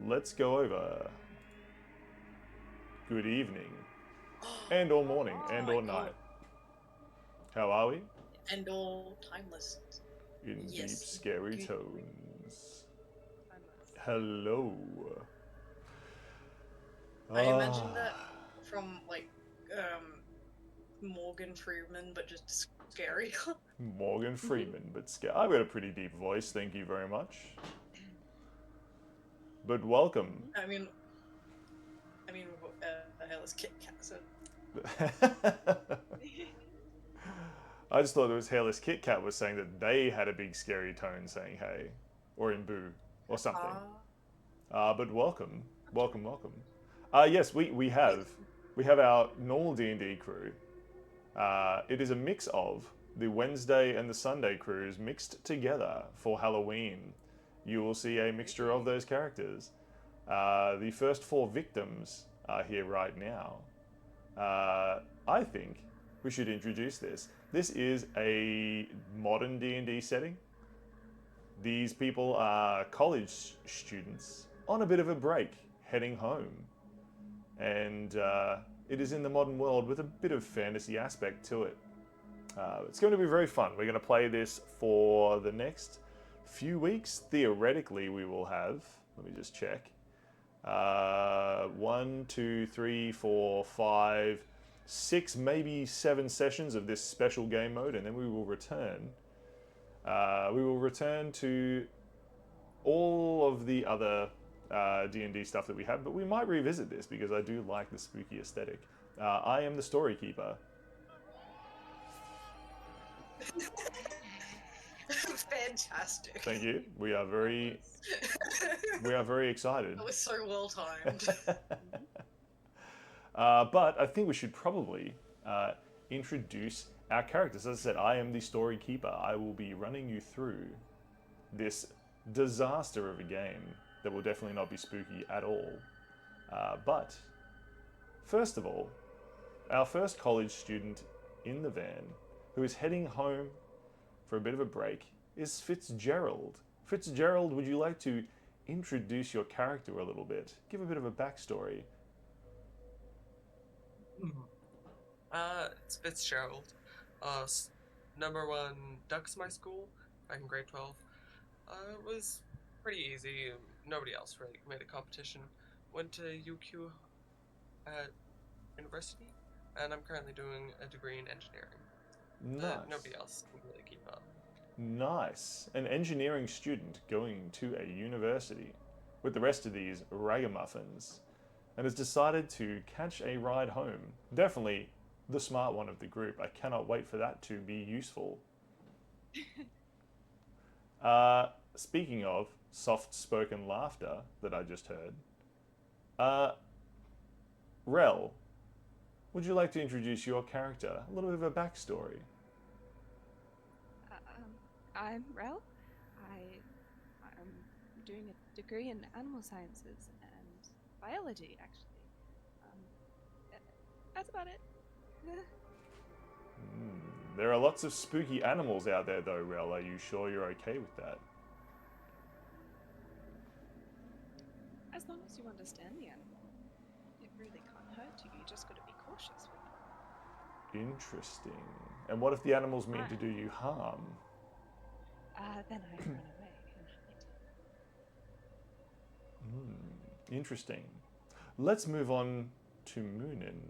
let's go over good evening, and or morning, Oh and my or god. night. How are we? And all timeless. In deep, Yes. scary Good. tones. Timeless. Hello. I imagine that Ah, from like Morgan Freeman, but just scary. Morgan Freeman, but I've got a pretty deep voice, thank you very much. But welcome. I mean, Hairless Kit Kat. So I just thought it was Hairless Kit Kat was saying that they had a big scary tone saying hey, or in boo, or something. ah, But welcome, Actually, welcome. Yes, we have our normal D&D crew. It is a mix of the Wednesday and the Sunday crews mixed together for Halloween. You will see a mixture of those characters. The first four victims are here right now. I think we should introduce this. This is a modern D&D setting. These people are college students on a bit of a break, heading home. And it is in the modern world with a bit of fantasy aspect to it. It's going to be very fun. We're going to play this for the next few weeks. Theoretically, we will have, let me just check, 6, maybe 7 sessions of this special game mode, and then we will return. We will return to all of the other D&D stuff that we have, but we might revisit this because I do like the spooky aesthetic. I am the story keeper. fantastic. Thank you. We are very excited. That was so well timed. But I think we should probably introduce our characters. As I said, I am the story keeper. I will be running you through this disaster of a game that will definitely not be spooky at all. But first of all, our first college student in the van who is heading home for a bit of a break is Fitzgerald. Fitzgerald, would you like to introduce your character a little bit? Give a bit of a backstory. It's Fitzgerald. Number one Ducks my school back in grade 12. It was pretty easy. Nobody else really made a competition. Went to UQ at university, and I'm currently doing a degree in engineering. Nice. Nobody else can really keep up. Nice. An engineering student going to a university with the rest of these ragamuffins and has decided to catch a ride home. Definitely the smart one of the group. I cannot wait for that to be useful. Speaking of soft spoken laughter that I just heard, Rel, would you like to introduce your character? A little bit of a backstory. I'm Rel. I'm doing a degree in animal sciences and biology, actually. That's about it. There are lots of spooky animals out there, though, Rel. Are you sure you're okay with that? As long as you understand the animal, it really can't hurt you. You just got to be cautious with them. Interesting. And what if the animals mean to do you harm? Then I run away and hide. Interesting. Let's move on to Moonin.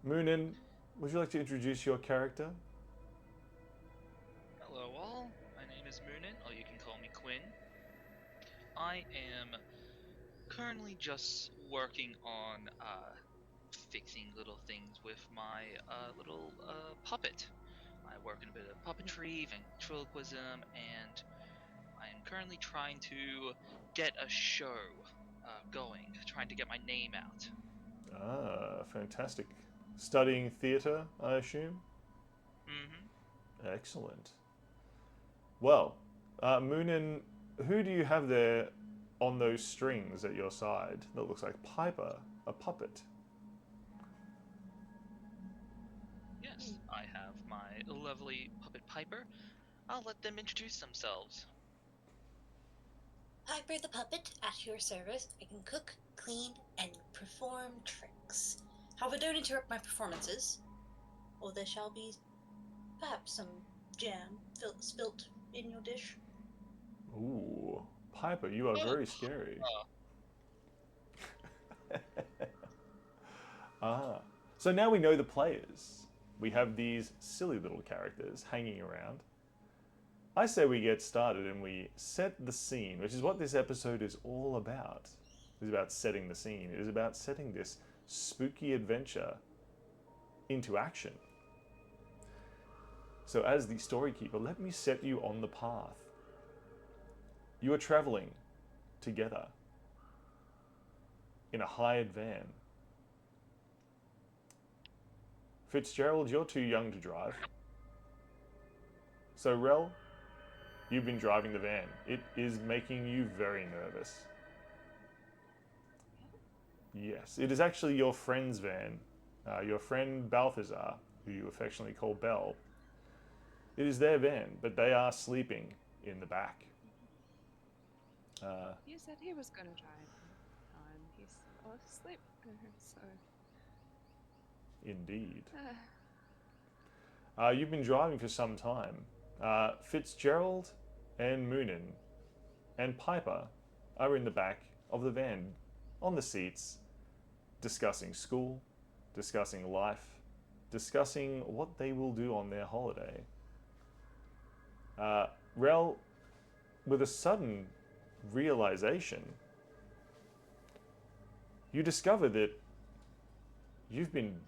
Moonin, would you like to introduce your character? Hello all, my name is Moonin, or you can call me Quinn. I am currently just working on fixing little things with my little puppet. I work in a bit of puppetry, ventriloquism, and I am currently trying to get a show going, trying to get my name out. Ah, fantastic. Studying theatre, I assume? Mm-hmm. Excellent. Well, Moonin, who do you have there on those strings at your side that looks like Piper, a puppet? Yes, I have my lovely puppet Piper. I'll let them introduce themselves. Piper, Piper the puppet at your service. I can cook, clean, and perform tricks. However, don't interrupt my performances, or there shall be perhaps some jam spilt in your dish. Ooh, Piper, you are very scary. Ah, so now we know the players. We have these silly little characters hanging around. I say we get started and we set the scene, which is what this episode is all about. It is about setting the scene. It is about setting this spooky adventure into action. So as the story keeper, let me set you on the path. You are traveling together in a hired van. Fitzgerald, you're too young to drive. So Rel, you've been driving the van. It is making you very nervous. Yes, it is actually your friend's van. Your friend Balthazar, who you affectionately call Belle. It is their van, but they are sleeping in the back. He said he was gonna drive. He's asleep. So. Indeed. You've been driving for some time. Fitzgerald and Moonin and Piper are in the back of the van, on the seats, discussing school, discussing life, discussing what they will do on their holiday. Rel, with a sudden realization, you discover that you've been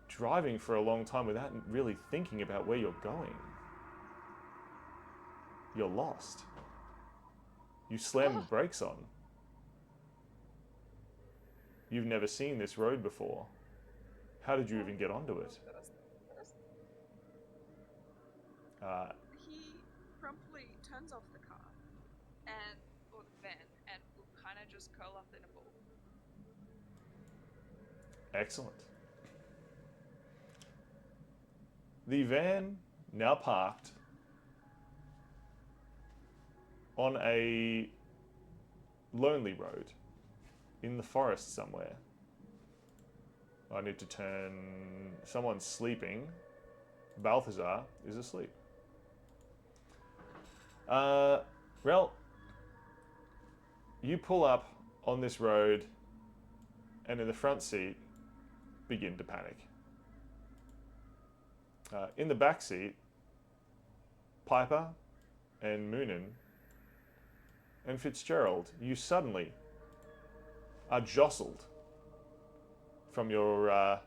driving for a long time without really thinking about where you're going. You're lost. You slammed the brakes on. You've never seen this road before. How did you even get onto it? He promptly turns off the car or the van and will kind of just curl up in a ball. Excellent. The van, now parked on a lonely road in the forest somewhere. I need to turn... Someone's sleeping. Balthazar is asleep. Rel, you pull up on this road and in the front seat begin to panic. In the back seat, Piper and Moonin and Fitzgerald, you suddenly are jostled from your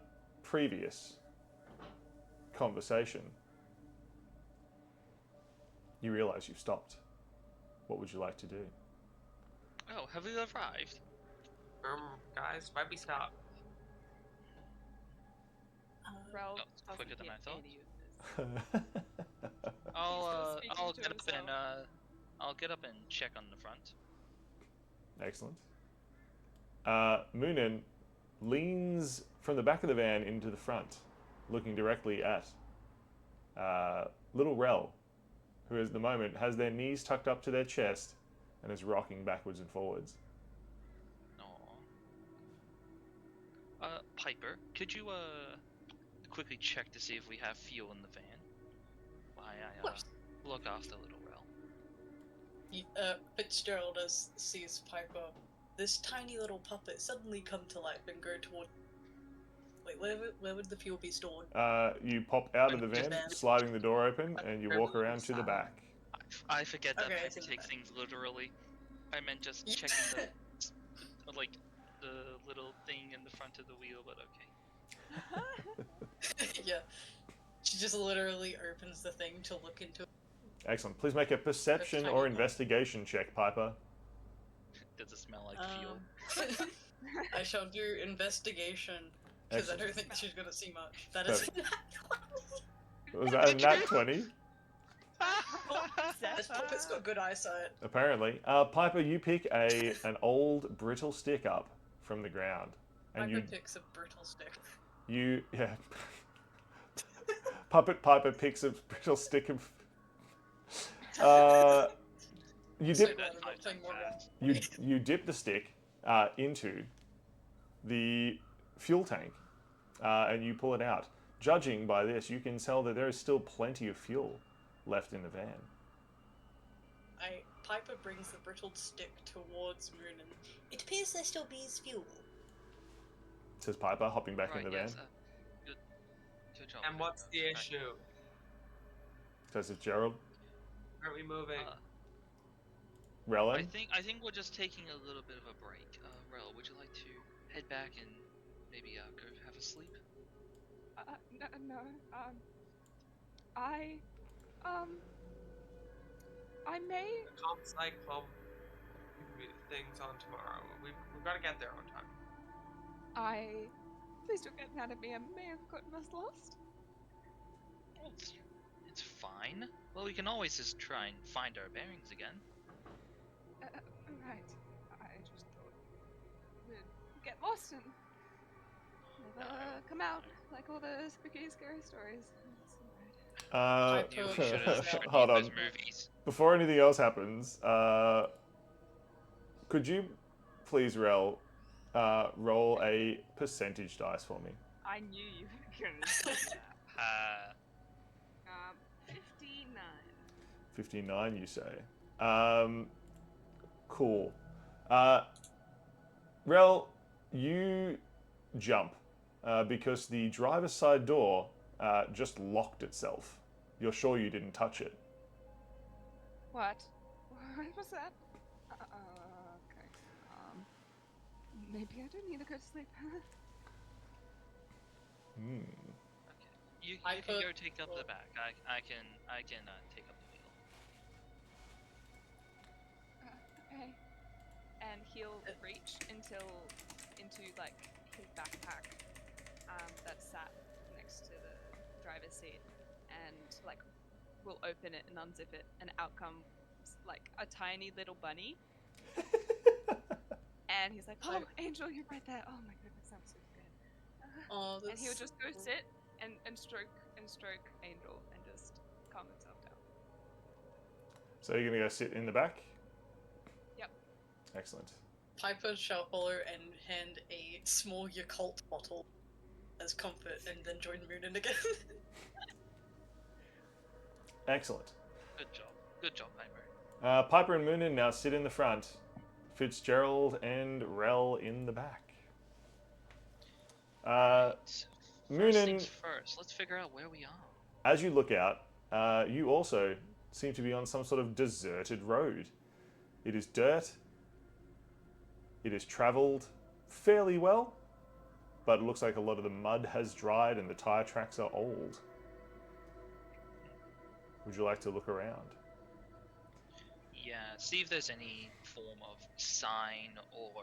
previous conversation. You realize you've stopped. What would you like to do? Oh, have we arrived? Guys, why'd we stop? Rel it's doesn't quicker than get I thought. any of this. I'll speaking to get up and himself. I'll get up and check on the front. Excellent. Moonin leans from the back of the van into the front, looking directly at little Rel, who at the moment has their knees tucked up to their chest and is rocking backwards and forwards. Aw. Piper, could you quickly check to see if we have fuel in the van? While I look after little Rel. Fitzgerald sees Piper, this tiny little puppet, suddenly come to life and go toward... Wait, where would the fuel be stored? You pop out of the Just van, van. sliding the door open, and you walk around to the back. I forget that Okay, I Piper see takes that. things literally. I meant just checking the little thing in the front of the wheel, but okay. Yeah. She just literally opens the thing to look into it. Excellent. Please make a perception tiny or one. investigation check, Piper. Does it smell like fuel? I shall do investigation, because I Excellent. don't think she's gonna see much. That is Was that a nat 20? This puppet's got good eyesight. Apparently. Piper, you pick an old brittle stick up from the ground. And Piper picks a brittle stick. Yeah. Piper picks a brittle stick of... You So dip glad that I'm not 5 playing times more fast. you dip the stick into the fuel tank, and you pull it out. Judging by this, you can tell that there is still plenty of fuel left in the van. Piper brings the brittled stick towards Moon, and it appears there still be fuel. Says Piper, hopping back in the van. Yes. Good job. And what's the issue? Says it's Gerald. Aren't we moving? I Rellen. think we're just taking a little bit of a break. Rel, would you like to head back and maybe go have a sleep? No. I may. The comp psych club things on tomorrow. We've got to get there on time. Please don't get mad at me. I may have gotten us lost. Well, it's fine. Well, we can always just try and find our bearings again. Right. I just thought we'd get lost and never come out like all the spooky, scary stories. It's alright. You should Hold on. those movies. Before anything else happens, could you please, Rel, roll a percentage dice for me? I knew you were gonna say that. 59. 59, you say. Cool. Rel, you jump because the driver's side door just locked itself. You're sure you didn't touch it. What? What was that? Okay. Maybe I do need to go to sleep. Hmm. Okay. You I can put- go take up the back. I can take up the wheel. Okay. And he'll reach into like his backpack that sat next to the driver's seat, and like will open it and unzip it, and out comes like a tiny little bunny. And he's like, "Oh, Angel, you're right there. Oh my goodness, that was so good." Oh, And he'll that's just go cool. sit and stroke Angel and just calm himself down. So you're gonna go sit in the back? Yep. Excellent. Piper shall follow and hand a small Yakult bottle as comfort, and then join Moonin again. Excellent. Good job. Good job, Piper. Piper and Moonin now sit in the front. Fitzgerald and Rel in the back. First Moonin, things first. Let's figure out where we are. as you look out, you also seem to be on some sort of deserted road. It is dirt. It is travelled fairly well, but it looks like a lot of the mud has dried and the tyre tracks are old. Would you like to look around? Yeah, see if there's any form of sign or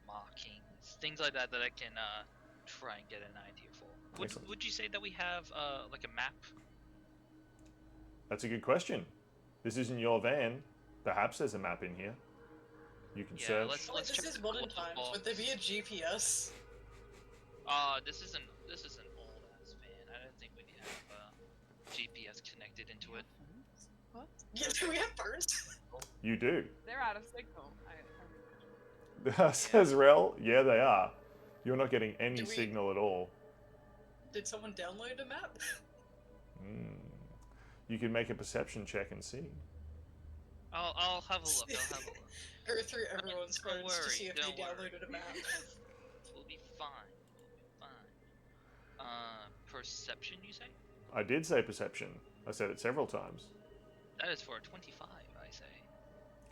markings, things like that I can try and get an idea for. Excellent. Would you say that we have like a map? That's a good question. This isn't your van. Perhaps there's a map in here. You can Yeah, search. let's This check is the modern glove times. box. Would there be a GPS? This is an old ass van. I don't think we have GPS connected into it. What? Yeah, do we have phones? You do. They're out of signal. I Says Rel. Yeah, they are. You're not getting any Do we- signal at all. Did someone download a map? You can make a perception check and see. I'll have a look. I'll have a look. Go through everyone's Don't phones to worry, see if they don't worry. downloaded a map. We'll be fine. We'll be fine. Perception, you say? I did say perception. I said it several times. That is for a 25, I say.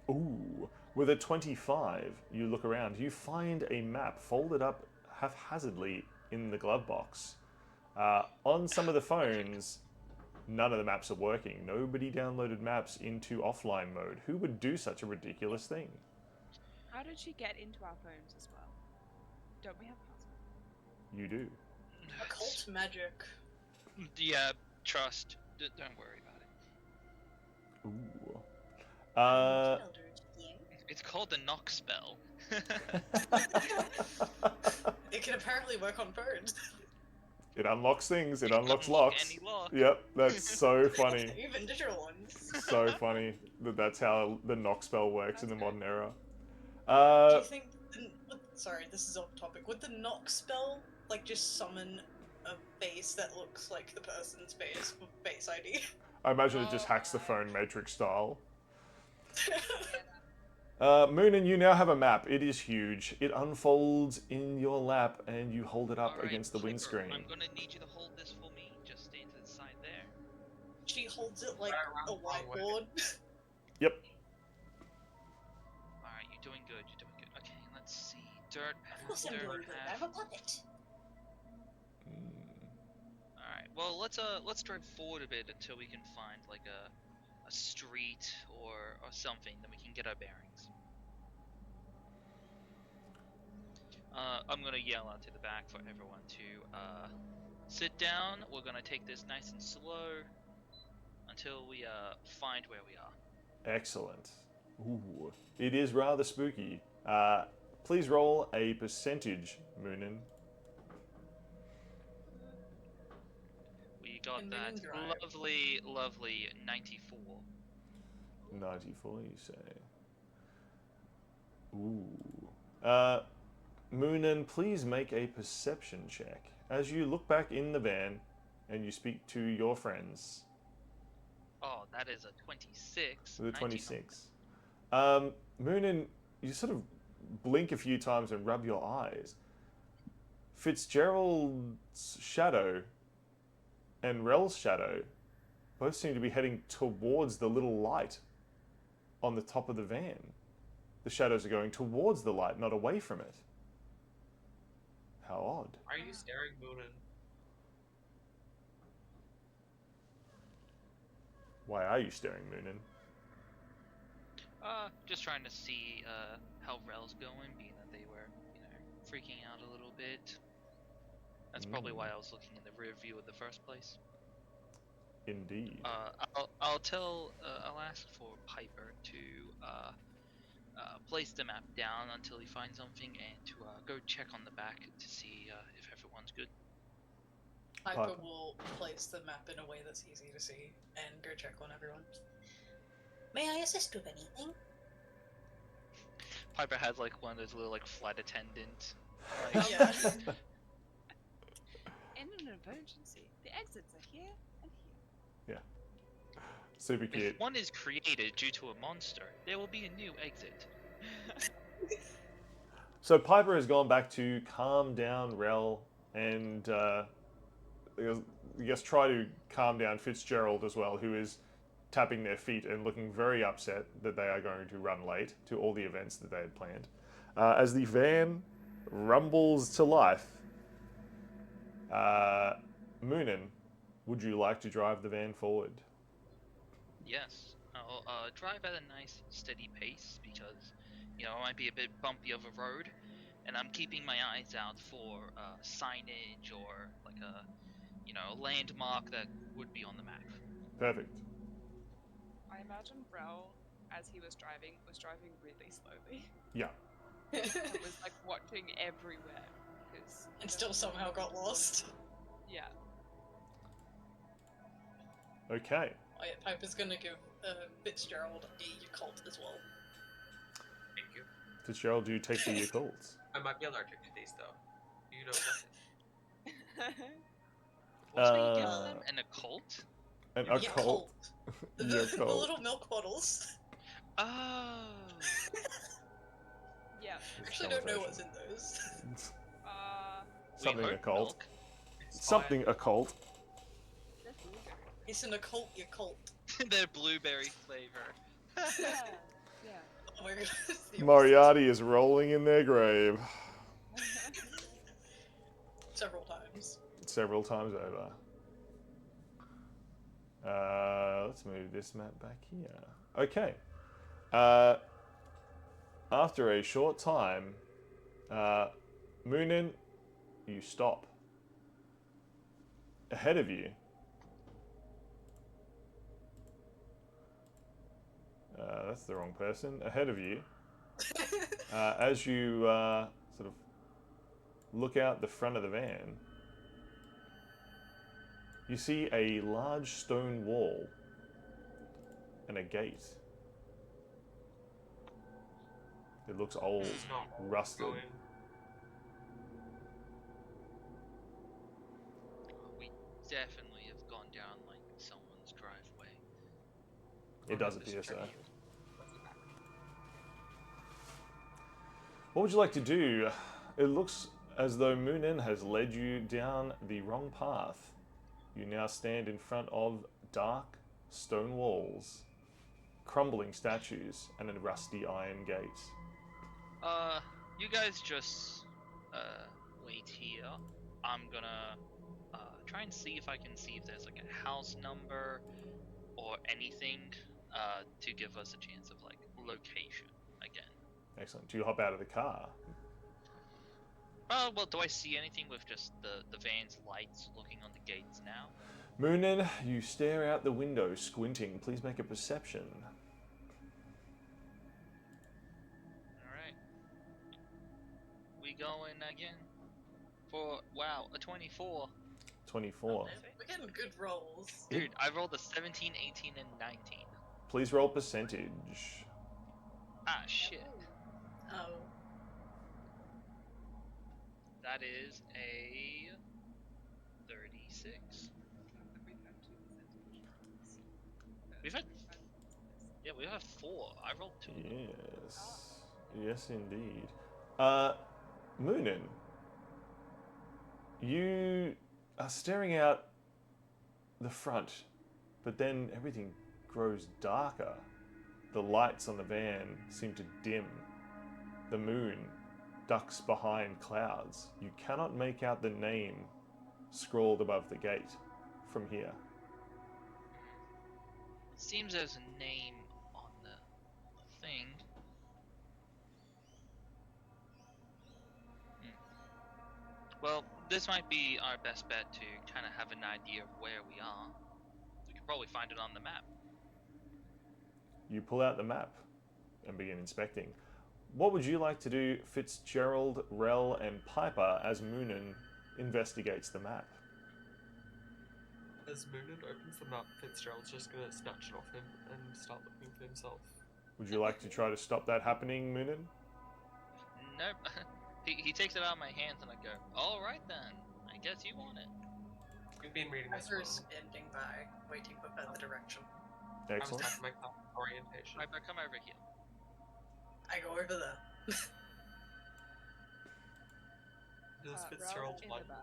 Ooh. With a 25, you look around. You find a map folded up haphazardly in the glove box. On some of the phones, none of the maps are working. Nobody downloaded maps into offline mode. Who would do such a ridiculous thing? How did she get into our phones as well? Don't we have password? You do. Occult magic. Yeah, trust. Don't worry about it. Ooh. Eldritch being. It's called the knock spell. It can apparently work on phones. It unlocks things. It You unlocks unlock locks. any lock. Yep, that's so funny. Even digital ones. So funny that's how the knock spell works in the That's modern era. Do you think? Sorry, this is off topic. Would the knock spell like just summon a face that looks like the person's face with face ID? I imagine it just Oh hacks the my. phone Matrix style. Yeah. Moonin, you now have a map. It is huge. It unfolds in your lap, and you hold it up Alright, against the Piper, windscreen. I'm gonna need you to hold this for me. Just stay to the side there. She holds it like Right a around the wrong way. whiteboard. Yep. Alright, you're doing good. You're doing good. Okay, let's see. Dirt Of course I'm dirt doing good. path. I'm a puppet. Alright, well let's drive forward a bit until we can find like a street or something, then we can get our bearings. I'm gonna yell out to the back for everyone to sit down. We're gonna take this nice and slow until we find where we are. Excellent. Ooh, it is rather spooky. Please roll a percentage, Moonin. We got And that then drive. lovely 94. 94, you say. Ooh. Moonin, please make a perception check as you look back in the van and you speak to your friends. Oh, that is a 26. The 19. 26. Moonin, you sort of blink a few times and rub your eyes. Fitzgerald's shadow and Rel's shadow both seem to be heading towards the little light on the top of the van. The shadows are going towards the light, not away from it. How odd. Are you staring, Moonin? Why are you staring, Moonin? Just trying to see how Rel's going, being that they were, freaking out a little bit. That's probably why I was looking in the rear view in the first place. Indeed. I'll ask for Piper to place the map down until he finds something, and to go check on the back to see if everyone's good. Piper will place the map in a way that's easy to see and go check on everyone. May I assist with anything? Piper has like one of those little like flight attendant. Yeah. In an emergency, the exits are here and here. Super cute. If one is created due to a monster, there will be a new exit. So Piper has gone back to calm down Rel and I guess try to calm down Fitzgerald as well, who is tapping their feet and looking very upset that they are going to run late to all the events that they had planned. As the van rumbles to life, Moonin, would you like to drive the van forward? Yes, I'll drive at a nice steady pace because, it might be a bit bumpy of a road, and I'm keeping my eyes out for signage or like a landmark that would be on the map. Perfect. I imagine Rel, as he was driving really slowly. Yeah. It was like watching everywhere because. And still somehow got lost. Yeah. Okay. Oh yeah, Piper's gonna give Fitzgerald a Yakult as well. Thank you. Fitzgerald, do you take the Yakults? I might be allergic to these, though. You know what? What's what you get Uh, them? An occult? An Yakult. occult. The Yakult. little milk bottles. Oh. Yeah. I actually don't know what's in those. Something We hope occult. milk. It's Something occult. They're blueberry. It's an occult Yakult. They're blueberry flavor. Yeah. Yeah. Oh my god. it's the opposite. Moriarty is rolling in their grave. Several times. Several times over. Let's move this map back here. Okay. After a short time, Moonin, you stop. Ahead of you. That's the wrong person. Ahead of you. As you sort of look out the front of the van, you see a large stone wall and a gate. It looks old, It's not rusted. going. We definitely have gone down like someone's driveway. It does This appear so. tree. What's the back? What would you like to do? It looks as though Moonin has led you down the wrong path. You now stand in front of dark stone walls, crumbling statues, and a rusty iron gate. You guys just wait here. I'm gonna try and see if I can see if there's like a house number or anything to give us a chance of like location again. Excellent. Do you hop out of the car? Well, do I see anything with just the van's lights looking on the gates now? Moonin, you stare out the window, squinting. Please make a perception. Alright. We going again? For, wow, a 24. 24. We're getting good rolls. Dude, I rolled a 17, 18, and 19. Please roll percentage. Ah, shit. Oh. That is a 36. We've had, yeah, we have 4. I rolled 2. Yes. Yes, indeed. Moonin, you are staring out the front, but then everything grows darker. The lights on the van seem to dim. The moon ducks behind clouds. You cannot make out the name scrawled above the gate from here. Seems there's a name on the thing. Well, this might be our best bet to kind of have an idea of where we are. We could probably find it on the map. You pull out the map and begin inspecting. What would you like to do, Fitzgerald, Rel, and Piper, as Moonin investigates the map? As Moonin opens the map, Fitzgerald's just gonna snatch it off him and start looking for himself. Would you like to try to stop that happening, Moonin? Nope. He takes it out of my hands and I go, alright then, I guess you want it. We've been reading this Ezra well. is standing by, waiting for further direction. I was Excellent. tapping my class orientation. Piper, come over here. I go over there. Does Rel Fitzgerald in like the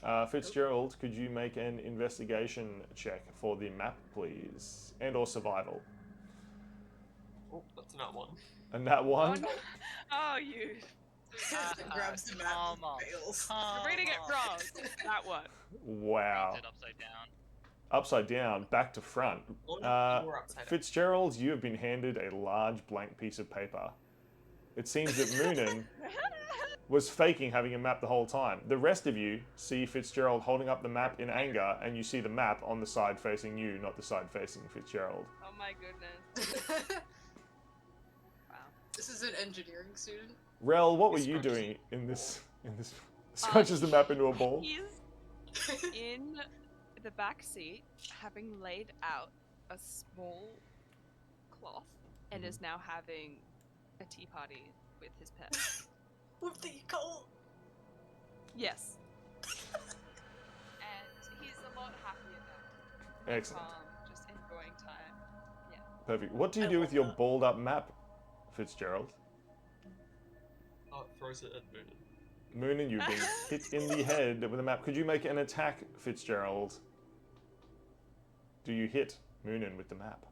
back. Fitzgerald, could you make an investigation check for the map, please? And or survival. Oh, that's not one. And that Oh, one? no. Oh, you. Grabs the map Come on. and fails. You're reading it wrong. That one. Wow. Turns it upside down. Upside down, back to front. Oh, no, we're upside down. Fitzgerald, you have been handed a large blank piece of paper. It seems that Moonin was faking having a map the whole time. The rest of you see Fitzgerald holding up the map in anger, and you see the map on the side facing you, not the side facing Fitzgerald. Oh my goodness. Wow. This is an engineering student. Rel, what were He you scrunches doing in this? Scrunches the map into a ball. He's in the back seat, having laid out a small cloth, and is now having a tea party with his pet. With the cult. Yes. And he's a lot happier now. Excellent. Just enjoying time. Yeah. Perfect. What do you I do love with your that. balled up map, Fitzgerald? Oh, it throws it at Moonin. Moonin, you've been hit in the head with a map. Could you make an attack, Fitzgerald? Do you hit Moonin with the map?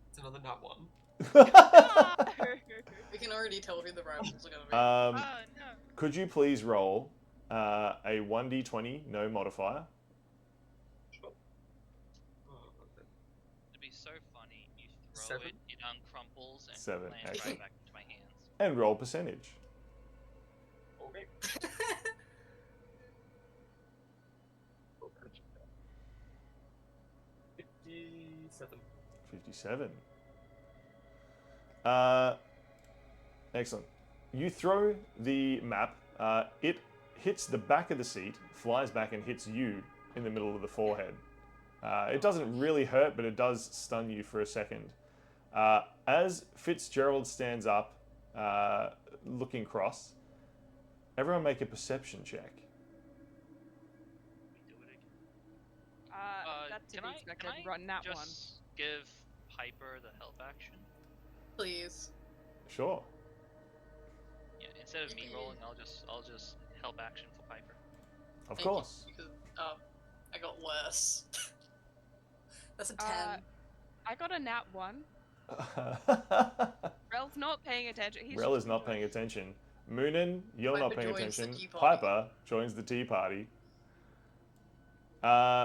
It's another not one. We can already tell who the rivals are going to be. Oh no. Could you please roll a 1d20, no modifier? Sure. Oh, okay. It'd be so funny. You throw 7. it uncrumples and 7, lands right excellent. back into my hands. And roll percentage. Okay. 57. 57. Excellent. You throw the map. It hits the back of the seat, flies back and hits you, in the middle of the forehead. It doesn't really hurt, but it does stun you for a second. As Fitzgerald stands up, looking cross, everyone make a perception check. We do it again. That's to Can be I expected. Run that just one. give Piper the help action? Please. Sure. Yeah, instead of me rolling, I'll just help action for Piper. Of Thank you, course. because, I got worse. That's a 10. I got a nat 1. Rel's not paying attention. He's Rel just is not paying attention. Moonin, you're not Piper paying joins the attention. tea party. Piper joins the tea party.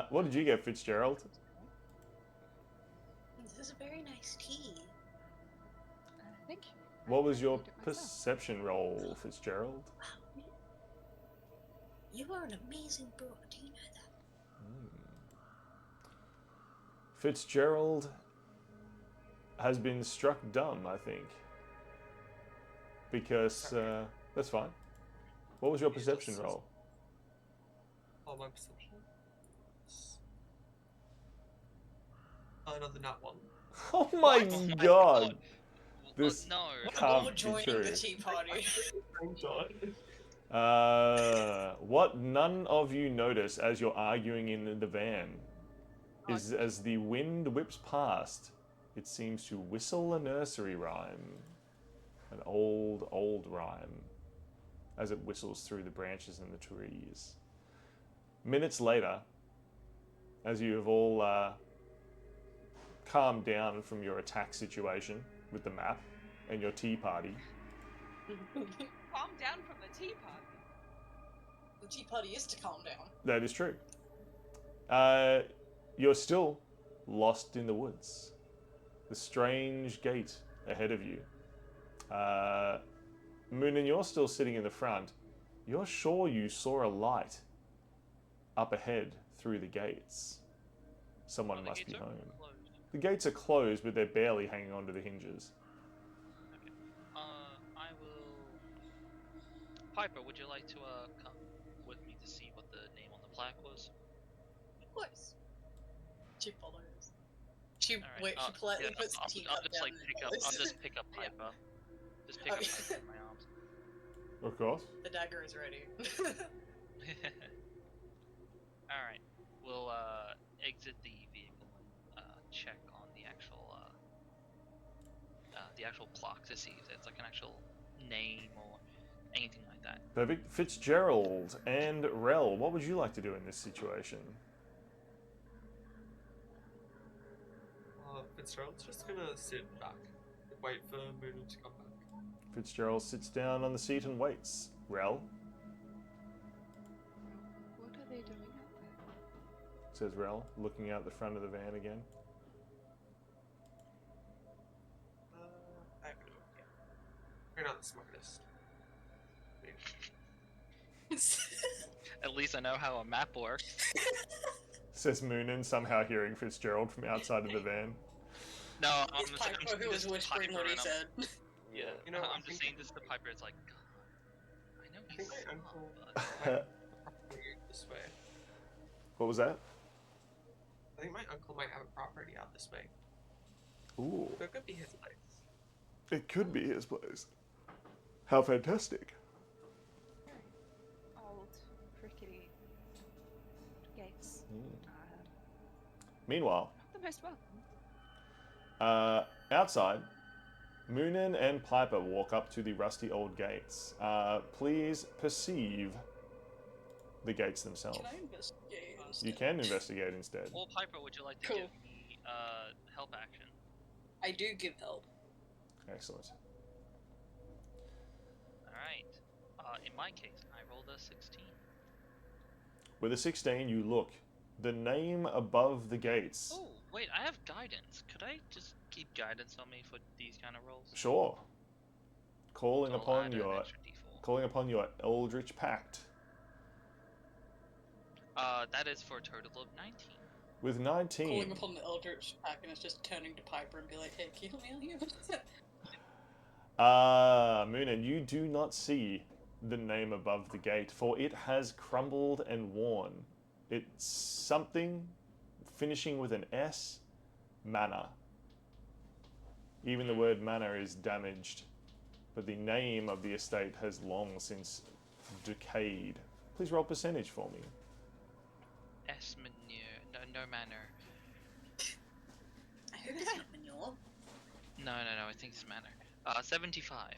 What did you get, Fitzgerald? This is a very nice tea. Thank you. What was your made it myself. perception roll, Fitzgerald? Wow. You are an amazing brewer. Do you know that? Fitzgerald has been struck dumb, I think. Because, that's fine. What was your perception roll? Oh, my perception. Another nat 1. Oh my Oh my god! This no. can't We're be joining true. the tea party. What none of you notice as you're arguing in the van is as the wind whips past, it seems to whistle a nursery rhyme. An old, old rhyme as it whistles through the branches and the trees. Minutes later, as you have all calmed down from your attack situation with the map and your tea party, Calm down from the tea party. The tea party is to calm down. that is true. You're still lost in the woods. The strange gate ahead of you. Moonin, you're still sitting in the front. You're sure you saw a light up ahead through the gates. Someone The must be gates are home. closed. The gates are closed, but they're barely hanging onto the hinges. Okay. I will. Piper, would you like to come with me to see what the name on the plaque was? Of course. She follows. She Alright, wait. She politely yeah, puts the I'll teacup just down. like and pick up. follows. I'll just pick up Yeah. Piper. Just pick up Okay. Piper in my arms. Of course. The dagger is ready. Alright, we'll exit the vehicle and check on the actual clock to see if it's like an actual name or anything like that. Perfect. Fitzgerald and Rel, what would you like to do in this situation? Fitzgerald's just gonna sit back and wait for Moonin to come back. Fitzgerald sits down on the seat and waits. Rel, What are they doing out there? says Rel, looking out the front of the van again. I can do it, yeah. You're not the smartest. At least I know how a map works. Says Moonin, somehow hearing Fitzgerald from outside of the van. No, It's Piper who was whispering what he said. Yeah, You know, I'm I just think- saying this to Piper. It's like, God, I know I he's think my smart, uncle but might this way. What was that? I think my uncle might have a property out this way. Ooh, So it could be his place. it could be his place. How fantastic. Old, crickety gates. Meanwhile, Not the most welcome. outside, Moonin and Piper walk up to the rusty old gates. Please perceive the gates themselves. Can I investigate? You can investigate instead. Or Piper, would you like to Cool. give me help action? I do give help. Excellent. Alright. In my case, I rolled a 16. With a 16, you look. The name above the gates. Oh, wait, I have guidance. Could I just keep guidance on me for these kind of rolls? Sure. Calling I'll upon add an your extra D4. calling upon your Eldritch Pact. That is for a total of 19. With Calling 19, upon the Eldritch pack and it's just turning to Piper and be like, hey, can you help me out here? Moonin, you do not see the name above the gate, for it has crumbled and worn It's something finishing with an S, Manor. Even the word manor is damaged, but the name of the estate has long since decayed. Please roll percentage for me. S manure, no manner. I hope it's not manure. No, I think it's manner. 75.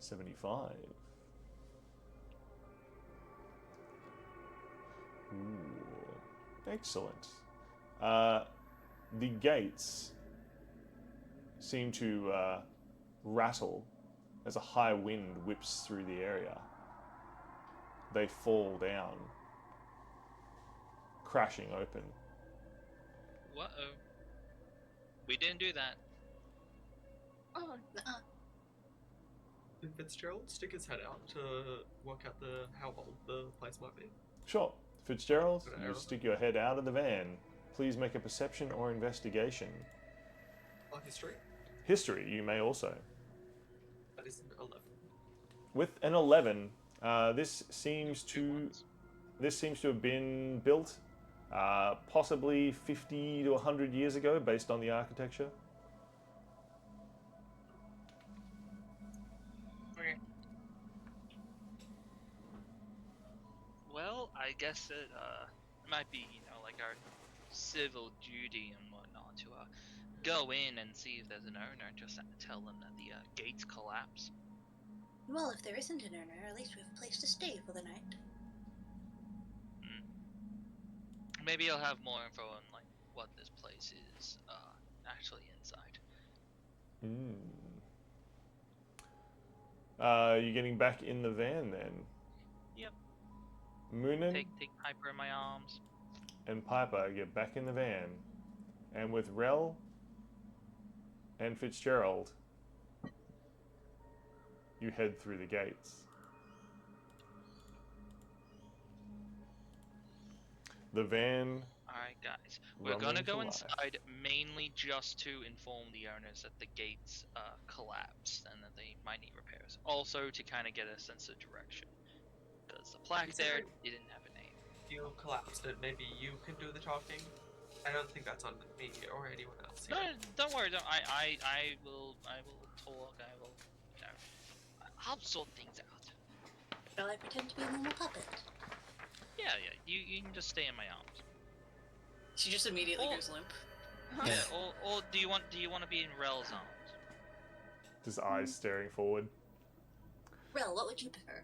75. Ooh, excellent. The gates seem to rattle as a high wind whips through the area. They fall down, crashing open. Whoa. We didn't do that. Oh, Nuh-uh. Did Fitzgerald stick his head out to work out how old the place might be? Sure. Fitzgerald, Good you arrow. stick your head out of the van. Please make a perception or investigation. History? History, you may also. That is an 11. With an 11, this Two seems ones. to have been built possibly 50 to 100 years ago based on the architecture. Okay. Well, I guess it might be, like our civil duty and whatnot to go in and see if there's an owner and just tell them that the gates collapse. Well, if there isn't an owner, at least we have a place to stay for the night. Maybe I'll have more info on like what this place is actually inside. You're getting back in the van then. Yep. Moonin Take Piper in my arms. and Piper get back in the van, and with Rel and Fitzgerald, you head through the gates. The van. Alright guys, we're Rumbling gonna go to life. inside mainly just to inform the owners that the gates collapsed and that they might need repairs. Also to kind of get a sense of direction. Because the plaque there didn't have a name. You collapsed it. Maybe you can do the talking. I don't think that's on me or anyone else. No, Here. don't worry. I will talk. I'll sort things out. Shall I pretend to be a normal puppet? Yeah. You can just stay in my arms. She just immediately Oh. goes limp. Yeah. Or do you want to be in Rel's arms? Just eyes staring forward. Rel, what would you prefer?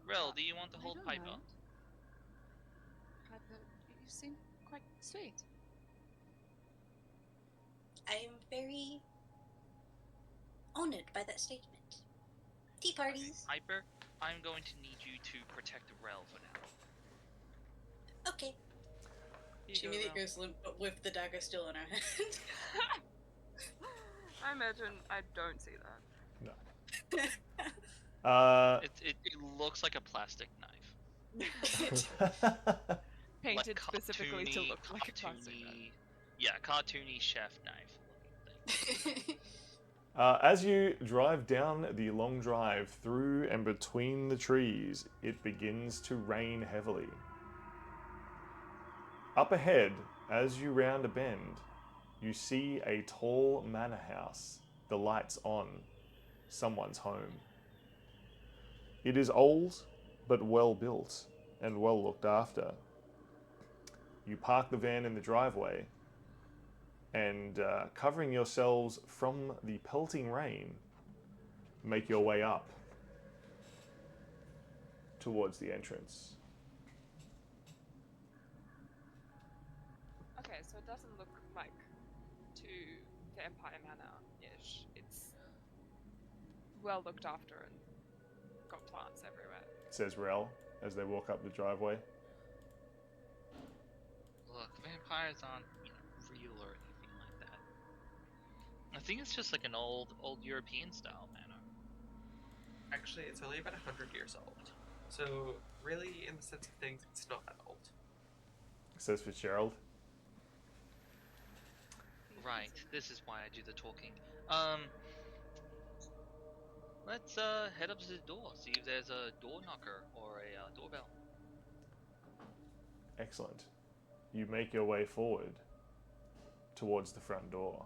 Rel, do you want to I hold don't Piper? mind. Piper, you seem quite sweet. I am very honored by that statement. Tea parties. Piper, I'm going to need you to protect Rel for now. Okay. Here She you go, immediately Rel. goes limp, but with the dagger still in her hand. I imagine I don't see that. It looks like a plastic knife. Painted Like specifically to cartoony- look like a plastic knife. cartoony- Yeah, cartoony chef knife looking thing. As you drive down the long drive through and between the trees, it begins to rain heavily. Up ahead, as you round a bend, you see a tall manor house, the lights on, someone's home. It is old, but well built and well looked after. You park the van in the driveway and, covering yourselves from the pelting rain, make your way up towards the entrance. Okay, so it doesn't look like to Empire Manor-ish. It's well looked after and got plants everywhere. Says Rel as they walk up the driveway. Look, vampires aren't, real or anything like that. I think it's just like an old European style manor. Actually, it's only about 100 years old. So, really, in the sense of things, it's not that old. Says Fitzgerald. Right, this is why I do the talking. Let's head up to the door, see if there's a door knocker or a doorbell. Excellent. You make your way forward towards the front door.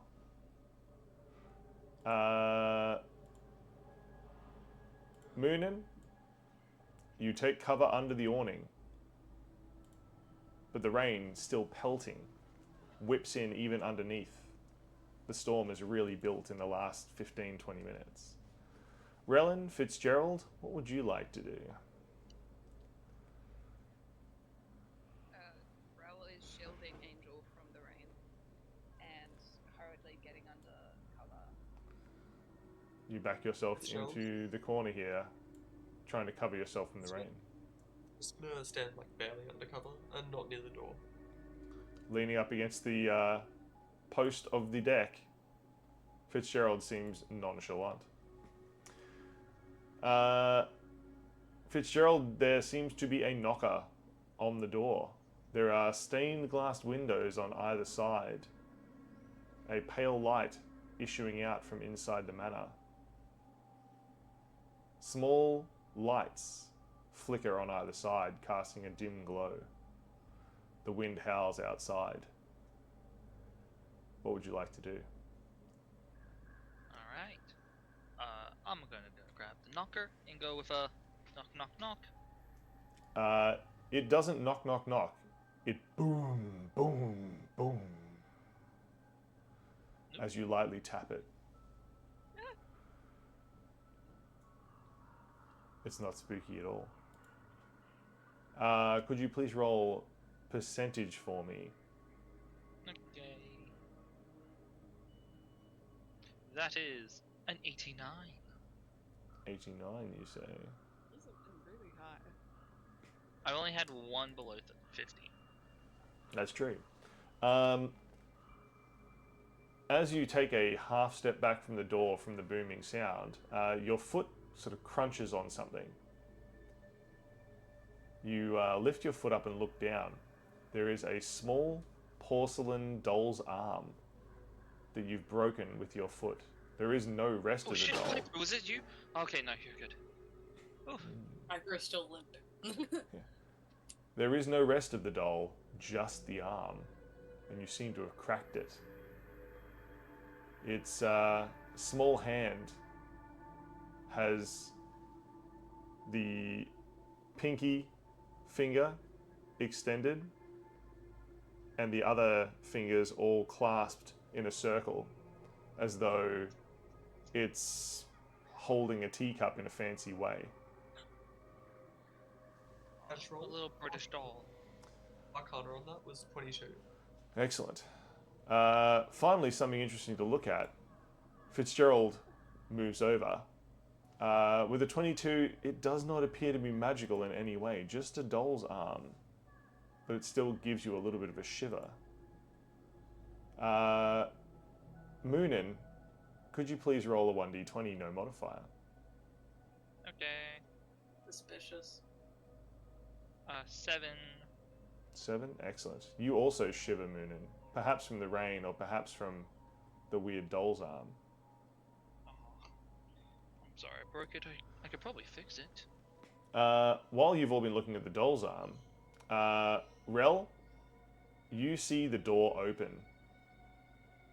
Moonin, you take cover under the awning, but the rain, still pelting, whips in even underneath. The storm has really built in the last 15-20 minutes. Relin, Fitzgerald, what would you like to do? Rel is shielding Angel from the rain and hurriedly getting under cover. You back yourself Fitzgerald? into the corner here, trying to cover yourself from the rain. Just gonna stand like barely undercover and not near the door. Leaning up against the post of the deck, Fitzgerald seems nonchalant. Fitzgerald, there seems to be a knocker on the door. There are stained glass windows on either side. A pale light issuing out from inside the manor. Small lights flicker on either side, casting a dim glow. The wind howls outside. What would you like to do? Alright. I'm gonna grab the knocker and go with a knock, knock, knock. It doesn't knock, knock, knock. It boom, boom, boom. As you lightly tap it. It's not spooky at all. Could you please roll percentage for me? Okay. That is an 89. 89, you say? These have been really high. I only had one below 50. That's true. As you take a half step back from the door from the booming sound, your foot sort of crunches on something. You lift your foot up and look down. There is a small porcelain doll's arm that you've broken with your foot. There is no rest Oh of the shit, doll. was it you? Okay, no, you're good. Oof. Micro's still limp. There is no rest of the doll, just the arm, and you seem to have cracked it. Its small hand has the pinky finger extended and the other fingers all clasped in a circle as though it's holding a teacup in a fancy way. A Natural. little British doll. Arcana on that was 22. Excellent. Finally, something interesting to look at. Fitzgerald moves over. With a 22, it does not appear to be magical in any way, just a doll's arm. But it still gives you a little bit of a shiver. Moonin, could you please roll a 1d20, no modifier? Okay. Suspicious. 7. 7? Excellent. You also shiver, Moonin. Perhaps from the rain, or perhaps from the weird doll's arm. Oh, I'm sorry, I broke it. I could probably fix it. While you've all been looking at the doll's arm, Rel, you see the door open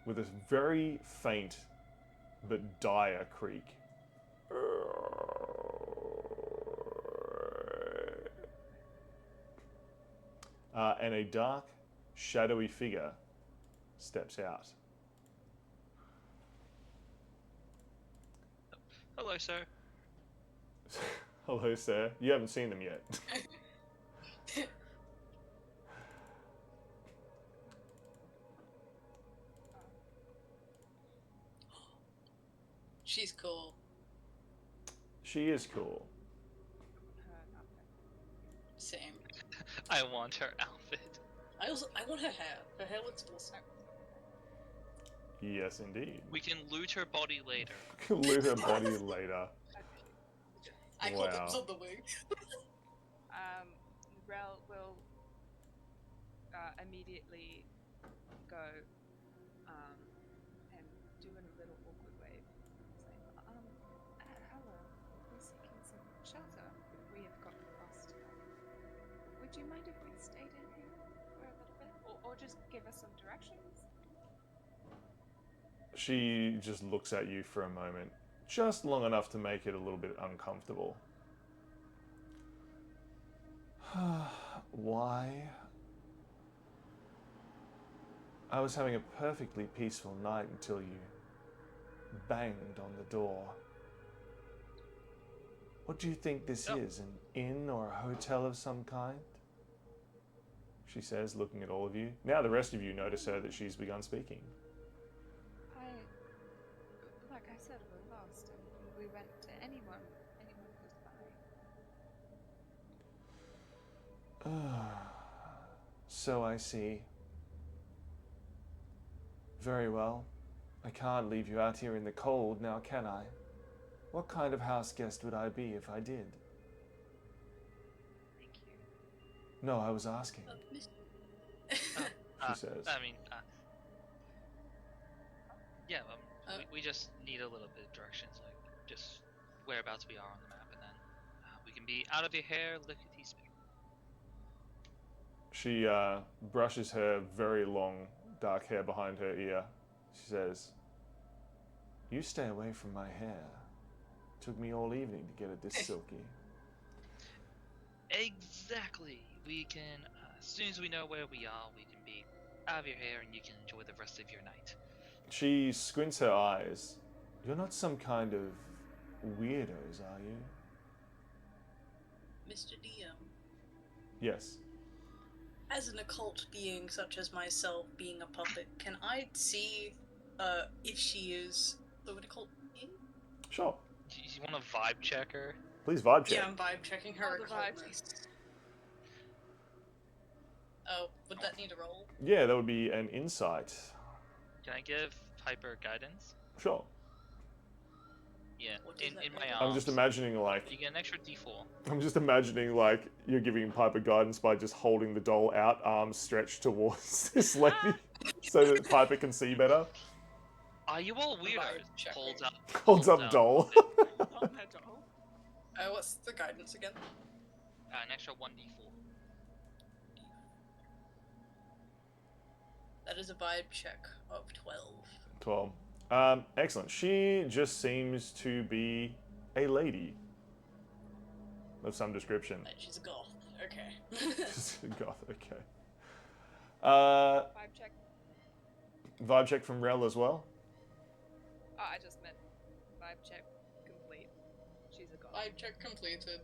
with a very faint but dire creak. And a dark, shadowy figure steps out. Hello, sir. Hello, sir. You haven't seen them yet. She's cool. She is cool. Same. I want her outfit. I want her hair. Her hair looks awesome. Yes, indeed. We can loot her body later. Loot her body later. I Wow. hope it's on the way. Rel will immediately go and do in a little awkward way. Say, hello, we're seeking some shelter. We have gotten lost. Would you mind if we stayed in here? Or just give us some directions. She just looks at you for a moment, just long enough to make it a little bit uncomfortable. Why? I was having a perfectly peaceful night until you banged on the door. What do you think this is? An inn or a hotel of some kind? She says, looking at all of you. Now the rest of you notice her that she's begun speaking. Like I said, we're lost, and we went to anyone close by. So I see. Very well. I can't leave you out here in the cold now, can I? What kind of house guest would I be if I did? Thank you. No, I was asking. She says. I mean, yeah, we just need a little bit of directions, like just whereabouts we are on the map, and then we can be out of your hair, lickety split. She brushes her very long, dark hair behind her ear. She says, "You stay away from my hair. Took me all evening to get it this silky." Exactly. We can, as soon as we know where we are, we can be out of your hair, and you can enjoy the rest of your night. She squints her eyes. You're not some kind of weirdos, are you? Mr. DM, Yes. as an occult being such as myself, being a puppet, can I see if she is an occult being? Sure. You want to vibe check her? Please vibe check. Yeah, I'm vibe checking her Oh, the vibe. occultness. Oh, would that need a roll? Yeah, that would be an insight. Can I give Piper guidance? Sure. Yeah, What does in that my mean? arms. I'm just imagining like You get an extra D4. you're giving Piper guidance by just holding the doll out, arms stretched towards this lady, so that Piper can see better. Are you all Vibe weirdos? checking. Holds up doll. On her doll. What's the guidance again? An extra 1D4. That is a vibe check of 12. 12. Excellent. She just seems to be a lady of some description. She's a goth. Okay. Goth, okay. Vibe check. Vibe check from Rel as well. Oh, I just meant vibe check complete. She's a god. Vibe check completed.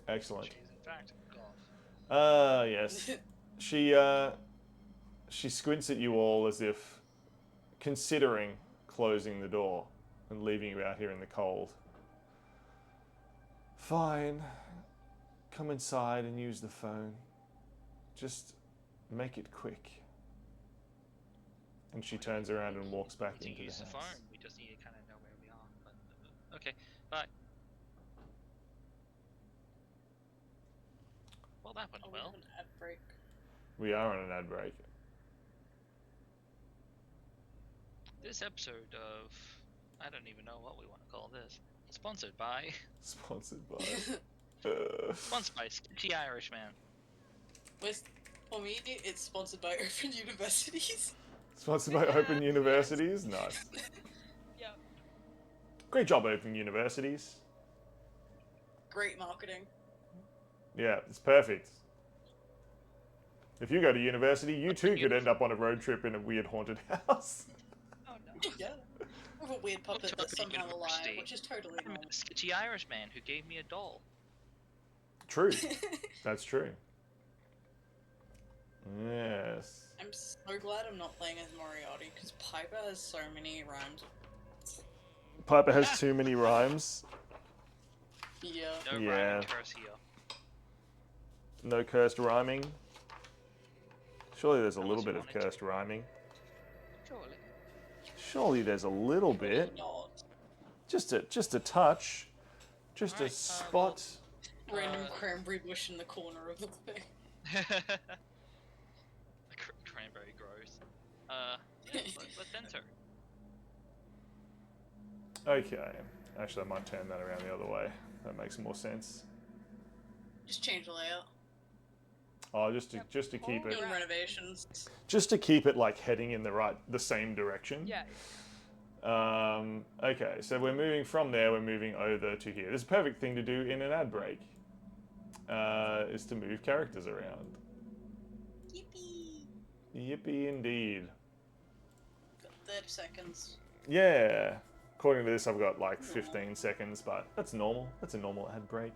Excellent. She's in fact golf. Yes. She squints at you all as if considering closing the door and leaving you out here in the cold. Fine. Come inside and use the phone. Just make it quick. And she turns around and walks back We into can the use the house. phone. We just need to kind of know where we are. But, okay, bye. Well, that went Oh, we have well. an ad break. We are on an ad break. This episode of I don't even know what we want to call this. Sponsored by Sponsored by. Sponsored by Sketchy Irishman. For me, it's sponsored by Open Universities. Sponsored by Open Universities. Nice. Yep. Great job, Open Universities. Great marketing. Yeah, it's perfect. If you go to university, you too could end up on a road trip in a weird haunted house. Oh no. Yeah. With a weird puppet to that's Open somehow alive, University. which is totally I'm normal. a sketchy Irishman who gave me a doll. True. That's true. Yes. I'm so glad I'm not playing as Moriarty, because Piper has so many rhymes. Piper has too many rhymes. Yeah. No Yeah. rhyming curse here. No cursed rhyming. Surely there's a Unless little you bit of wanted to. cursed rhyming. Surely. Surely there's a little bit. Not. Just a touch. Just a Alright, spot. Random cranberry bush in the corner of the thing. Cranberry grows. Yeah, let's enter. Okay. Actually, I might turn that around the other way. That makes more sense. Just change the layout. Oh, just to Yep. just to keep it Doing renovations. just to keep it like heading in the same direction. Yeah. Okay, so we're moving from there. We're moving over to here. This is a perfect thing to do in an ad break. Is to move characters around. Yippee! Yippee indeed. Got 30 seconds. Yeah. According to this, I've got like 15 seconds, but that's normal. That's a normal ad break.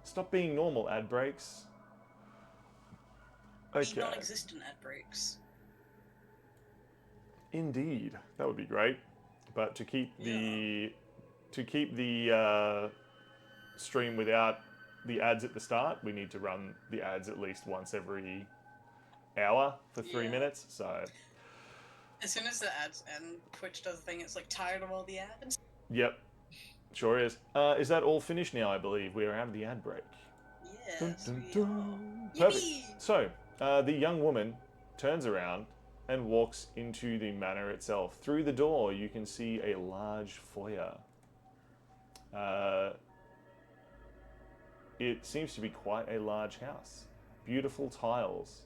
Stop being normal ad breaks. These Okay. non-existent ad breaks. Indeed, that would be great. But to keep the stream without the ads at the start, we need to run the ads at least once every hour for 3 minutes. So, As soon as the ads end, Twitch does a thing. It's like tired of all the ads. yep, sure is. Is that all finished now? I believe we are out of the ad break. Yes. Perfect. Yippee! So, the young woman turns around and walks into the manor itself. Through the door, you can see a large foyer. It seems to be quite a large house. Beautiful tiles.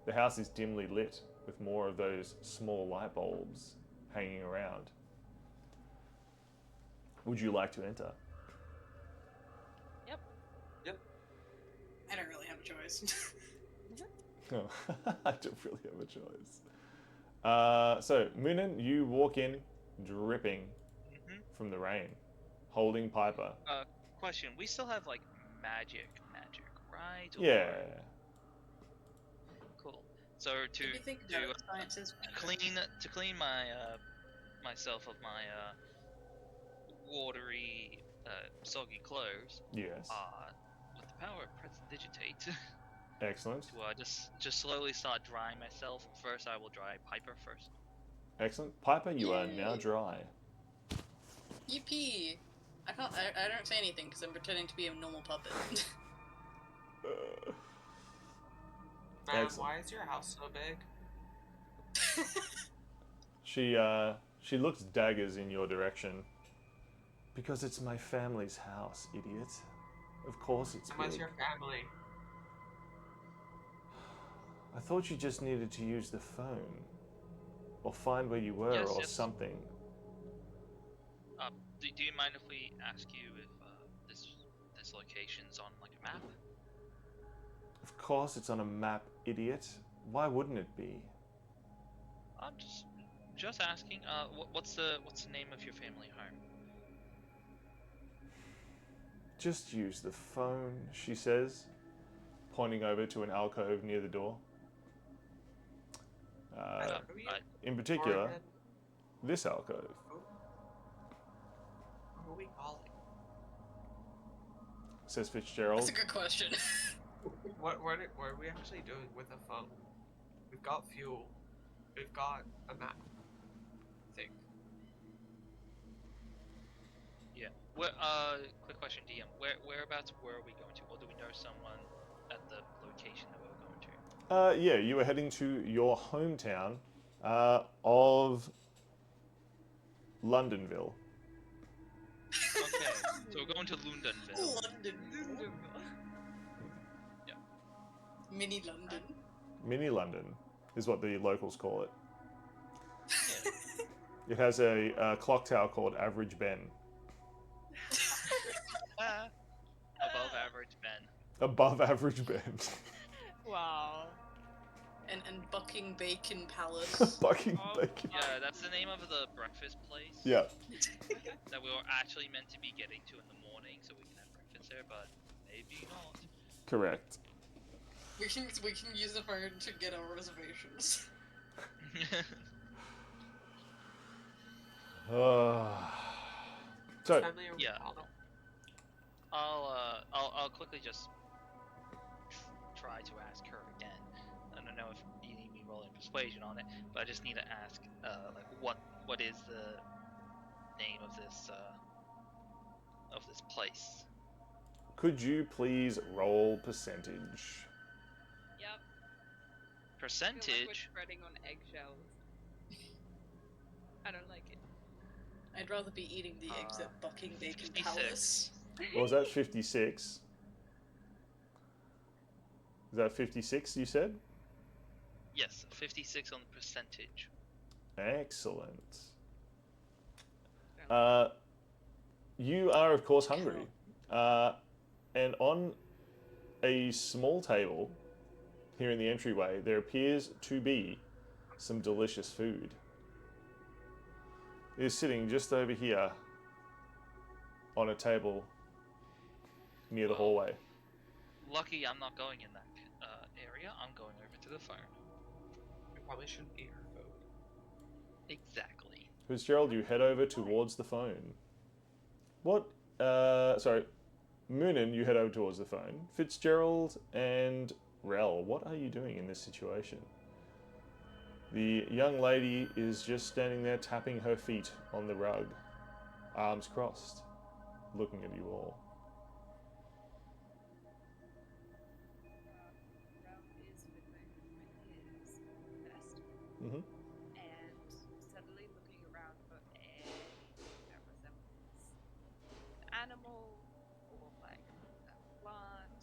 The house is dimly lit with more of those small light bulbs hanging around. Would you like to enter? I don't really have a choice. Oh, I don't really have a choice. So, Moonin, you walk in dripping from the rain, holding Piper. Question: we still have like magic, right? Or- Yeah. Cool. So If you think about it, science is clean my myself of my watery, soggy clothes. Yes. With the power of prestidigitate, Excellent. to just slowly start drying myself. First, I will dry Piper first. Excellent. Piper, you are now dry. Yippee! I don't say anything because I'm pretending to be a normal puppet. Man, Excellent. why is your house so big? She looks daggers in your direction. Because it's my family's house, idiot. Of course it's What's big. your family? I thought you just needed to use the phone. Or find where you were Yes, or yes. something. Do you mind if we ask you if this location's on like a map? Of course it's on a map, idiot. Why wouldn't it be? I'm just asking. What's the name of your family home? Just use the phone, she says, pointing over to an alcove near the door. In particular, Oregon? this alcove. Who are we calling? Says Fitzgerald. That's a good question. What are we actually doing with a phone? We've got fuel. We've got a map. I think. Yeah. Quick question, DM. Whereabouts were we going to, or do we know someone at the location that we were going to? Yeah, you were heading to your hometown of Londonville. Okay, so we're going to Londonville. London. Yeah. Mini London. Mini London is what the locals call it. Yeah. It has a clock tower called Average Ben. Above average Ben. Above Average Ben. Wow. And Bucking Bacon Palace. Bucking Oh, Bacon. Yeah, that's the name of the breakfast place. Yeah, That we were actually meant to be getting to in the morning, so we can have breakfast there, but maybe not. correct. we can use the phone to get our reservations. So, Family are we yeah. calling? I'll quickly just try to ask her again. I don't know if you need me rolling persuasion on it, but I just need to ask, like, what is the name of this place? could you please roll percentage? Yep. I feel like we're Percentage? treading on eggshells. I don't like it. I'd rather be eating the eggs at Bucking Bacon 56. Palace. What was that? 56. Is that 56 you said? Yes, 56 on the percentage. Excellent. You are, of course, hungry. And on a small table here in the entryway, there appears to be some delicious food. It is sitting just over here on a table near the hallway. Lucky I'm not going in that area. I'm going over to the phone. We probably shouldn't eat her food. Exactly. Fitzgerald, you head over towards the phone. Sorry. Moonin, you head over towards the phone. Fitzgerald and Rel, what are you doing in this situation? The young lady is just standing there tapping her feet on the rug, arms crossed, looking at you all. Ralph is fiddling with his vest Mm-hmm. and suddenly looking around for anything that resembles an animal or like a plant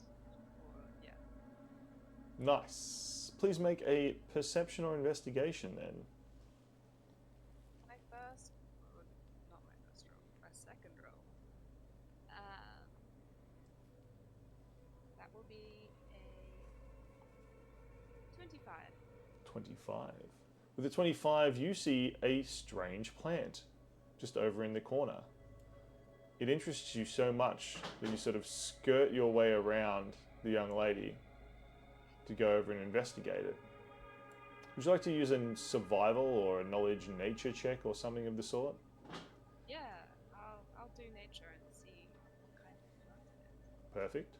or Nice. Please make a perception or investigation then. My first, or not my first roll, my second roll. That will be a 25. 25. With a 25, you see a strange plant just over in the corner. It interests you so much that you sort of skirt your way around the young lady to go over and investigate it. Would you like to use a survival or a knowledge nature check or something of the sort? Yeah, I'll do nature and see what kind of plant it is. Perfect.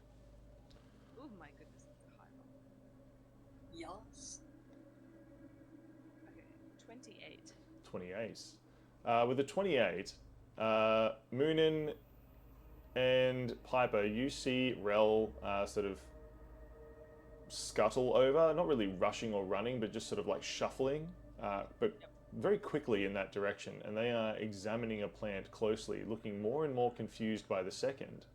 Oh my goodness, it's a high roll. Yes. Okay, 28. 28. With a 28, Moonin and Piper, you see Rel sort of scuttle over, not really rushing or running, but just sort of like shuffling, but very quickly in that direction. And they are examining a plant closely, looking more and more confused by the second.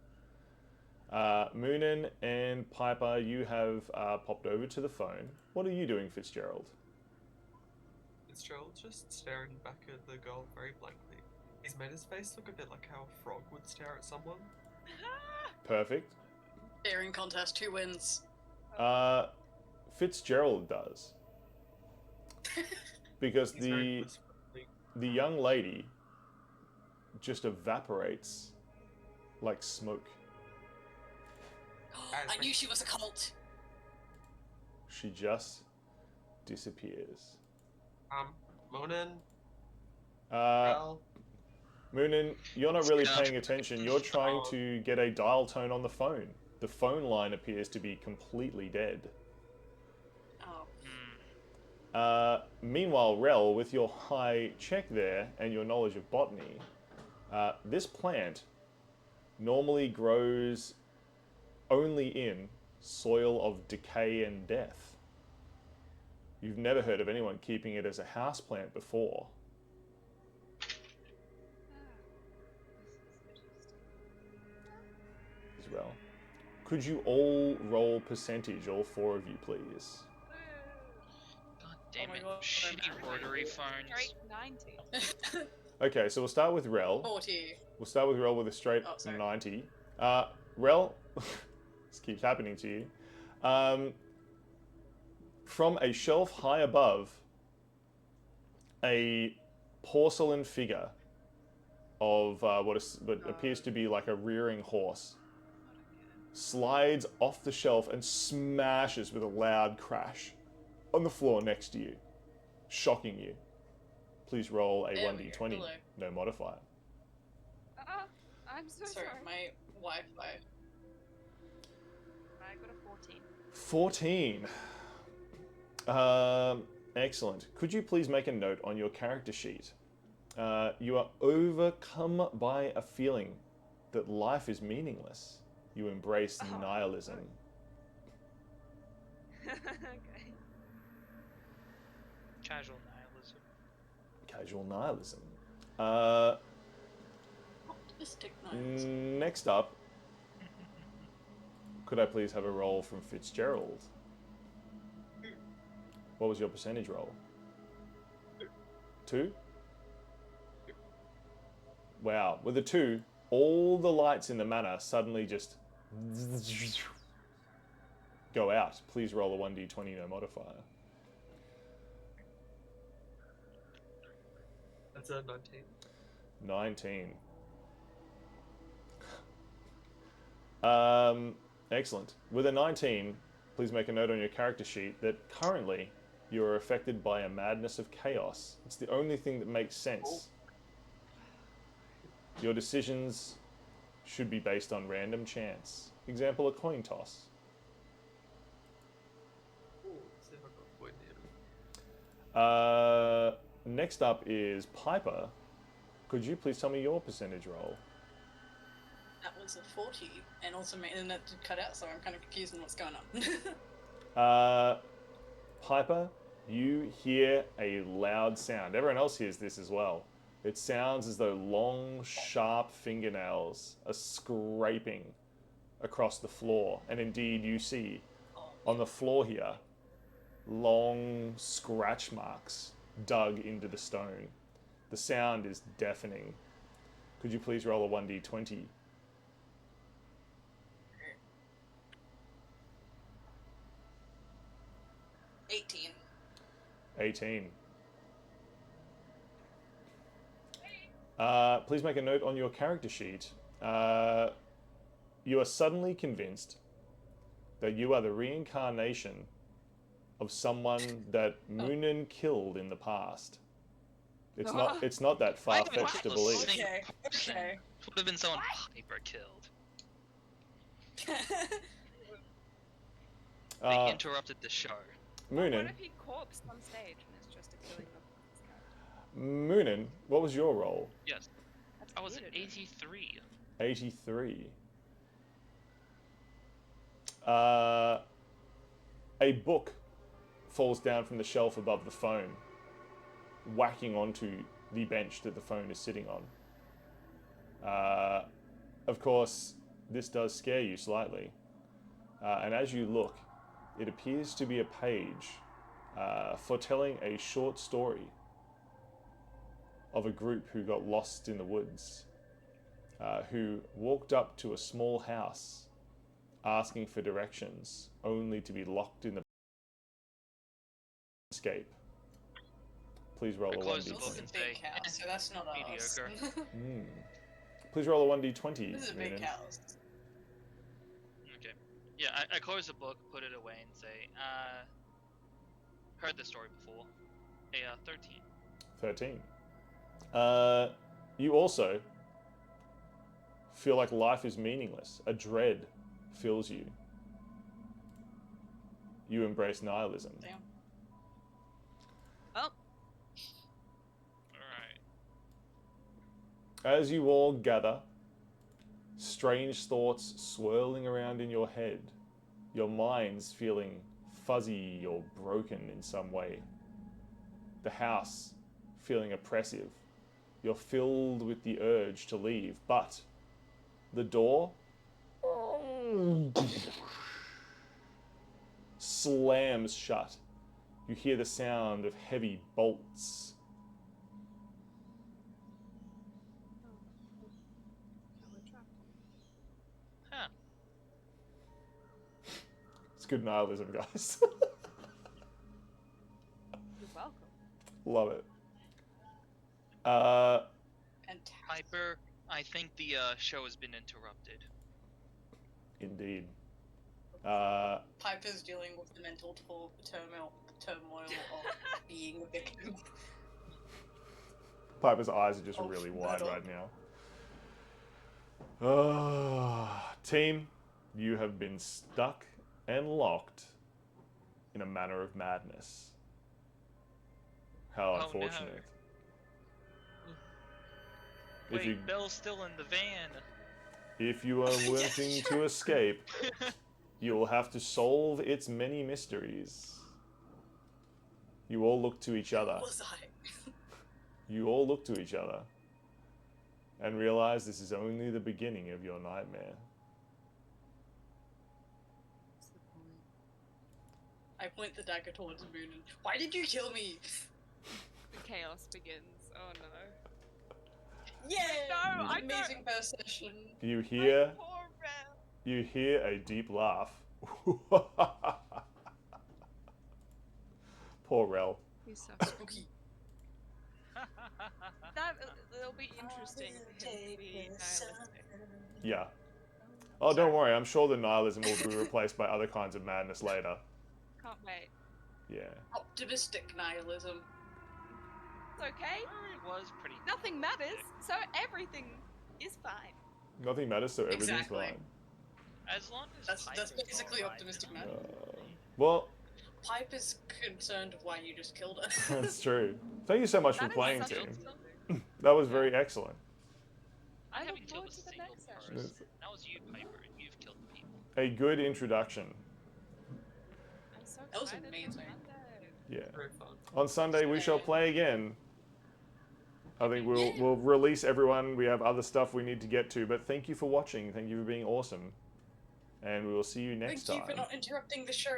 Moonin and Piper, you have popped over to the phone. What are you doing, Fitzgerald? Fitzgerald just staring back at the girl very blankly. He's made his face look a bit like how a frog would stare at someone. Perfect. Staring contest, who wins? Fitzgerald does. Because He's very whisperingly. the young lady just evaporates like smoke. I knew she was a cult. She just disappears. Monin, Uh, Moonin, you're not really paying attention. You're trying to get a dial tone on the phone. The phone line appears to be completely dead. Oh. Meanwhile, Rel, with your high check there and your knowledge of botany, this plant normally grows only in soil of decay and death. You've never heard of anyone keeping it as a houseplant before. As well. Could you all roll percentage, all four of you, please? God damn my it. God, Shitty I'm rotary phones. Straight 90. Okay, so we'll start with Rel. 40. We'll start with Rel with a straight Oh, sorry. 90. Rel, this keeps happening to you. From a shelf high above, a porcelain figure of what appears to be like a rearing horse slides off the shelf and smashes with a loud crash on the floor next to you, shocking you. Please roll a There we go. 1d20, Hello. no modifier. I'm so Sorry, sorry. my Wi-Fi. I got a 14. 14. Excellent. Could you please make a note on your character sheet? You are overcome by a feeling that life is meaningless. You embrace nihilism. Okay. Casual nihilism. Casual nihilism. Optimistic nights. Next up, could I please have a roll from Fitzgerald? What was your percentage roll? 2? Wow. With a 2, all the lights in the manor suddenly just go out. Please roll a 1d20, no modifier. That's a 19. 19. Excellent. With a 19, please make a note on your character sheet that currently you are affected by a madness of chaos. It's the only thing that makes sense. Your decisions should be based on random chance. Example, a coin toss. Ooh, let's see if I can avoid it. Next up is Piper. Could you please tell me your percentage roll? That was a 40, and also my internet did cut out, so I'm kind of confused on what's going on. Piper, you hear a loud sound. Everyone else hears this as well. It sounds as though long, sharp fingernails are scraping across the floor. And indeed, you see on the floor here long scratch marks dug into the stone. The sound is deafening. Could you please roll a 1d20? 18. 18. Please make a note on your character sheet. You are suddenly convinced that you are the reincarnation of someone that Moonin killed in the past. It's not that far-fetched to believe. Okay, okay. Would have been someone Piper killed. They interrupted the show. Moonin, What if he corpsed on stage and it's just a killing of his character? Moonin, what was your role? Yes. That's I was at weird. 83. 83. A book falls down from the shelf above the phone, whacking onto the bench that the phone is sitting on. Of course, this does scare you slightly. And as you look, it appears to be a page foretelling a short story of a group who got lost in the woods, who walked up to a small house asking for directions, only to be locked in the escape. Please roll a close the 1d20. book This is a and big say, house, so that's not us. mediocre. Please roll a 1d20. This is a big Moonin. house. Okay. Yeah, I close the book, put it away, and say, heard the story before. 13. 13. You also feel like life is meaningless. A dread fills you. You embrace nihilism. Damn. Well, Alright. As you all gather, strange thoughts swirling around in your head, your minds feeling fuzzy or broken in some way. The house feeling oppressive. You're filled with the urge to leave, but the door slams shut. You hear the sound of heavy bolts. Huh. It's good nihilism, guys. you're welcome. Love it. Fantastic. Piper, I think the show has been interrupted. Indeed. Piper's dealing with the mental turmoil of being a victim. Piper's eyes are just Oh, really wide metal. right now. Team, you have been stuck and locked in a manner of madness. How Oh, no. unfortunate. Wait, Bill's still in the van. If you are wanting to escape, you will have to solve its many mysteries. You all look to each other. Was I? You all look to each other and realize this is only the beginning of your nightmare. I point the dagger towards Moonin. Why did you kill me? The chaos begins. Oh no. Yeah! No, I Amazing perception. You My hear poor Rel. you hear a deep laugh. Poor Rel. He's so Spooky. That it'll be interesting for him to be nihilistic. Yeah. Oh, don't worry. I'm sure the nihilism will be replaced by other kinds of madness later. Can't wait. Yeah. Optimistic nihilism. It's okay. It was pretty. Nothing matters, so everything is fine. Nothing matters, so everything's Exactly. fine. As long as That's Piper's basically alright, optimistic then man. Well, Pipe is concerned of why you just killed her. that's true. Thank you so much for That is playing, such a team. something. That was very excellent. I I haven't look killed forward a to the single next session. person. That was you, Piper, and you've killed people. A good introduction. I'm so That was excited for amazing. Monday. Yeah. Very fun. On Sunday we shall play again. I think we'll release everyone. We have other stuff we need to get to, but thank you for watching. Thank you for being awesome. And we will see you next Thank you time. for not interrupting the show.